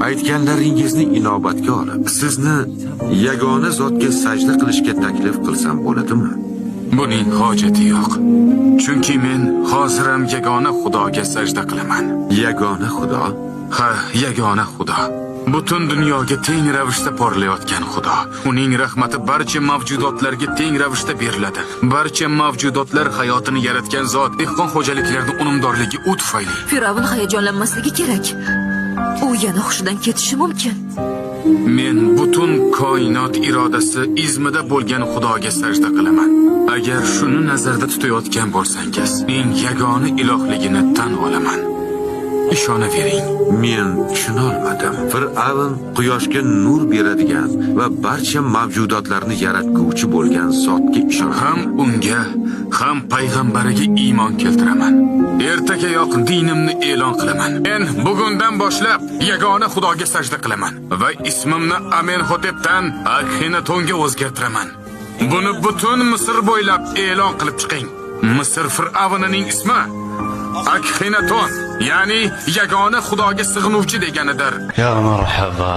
Aytganlaringizni inobatga olib, sizni yagona zotga sajda qilishga taklif qilsam bo'ladimi? Buning hojati yo'q. Chunki men hozir ham yagona Xudoga sajda qilaman. Yagona Xudo? Ha, yagona Xudo. Butun dunyoga teng ravishda porlayotgan Xudo. Uning rahmati barcha mavjudotlarga teng ravishda beriladi. Barcha mavjudotlar hayotini yaratgan zot, dehqon xo'jaliklarining unumdorligi u tufayli. Firavn hayajonlanmasligi kerak. U yana hushidan ketishi mumkin. Men butun koinot irodasi izmida bo'lgan Xudoga sajda qilaman. Agar shuni nazarda tutayotgan bo'lsangiz, men yagona ilohligini tan olaman. Ishonavering. Men tushunolmadim. Fir'avn quyoshga nur beradigan va barcha mavjudotlarni yaratguvchi bo'lgan zotga ishonaman. Ham unga, ham payg'ambariga iymon keltiraman. Ertagayoq dinimni e'lon qilaman. Men bugundan boshlab yagona Xudoga sajda qilaman va ismimni Amenhotepdan Akhenatonga o'zgartiraman. Buni butun Misr bo'ylab e'lon qilib chiqing. Misr fir'avnining ismi Akhenaton, ya'ni yagona Xudoga sig'inuvchi deganidir. Ya marhaba.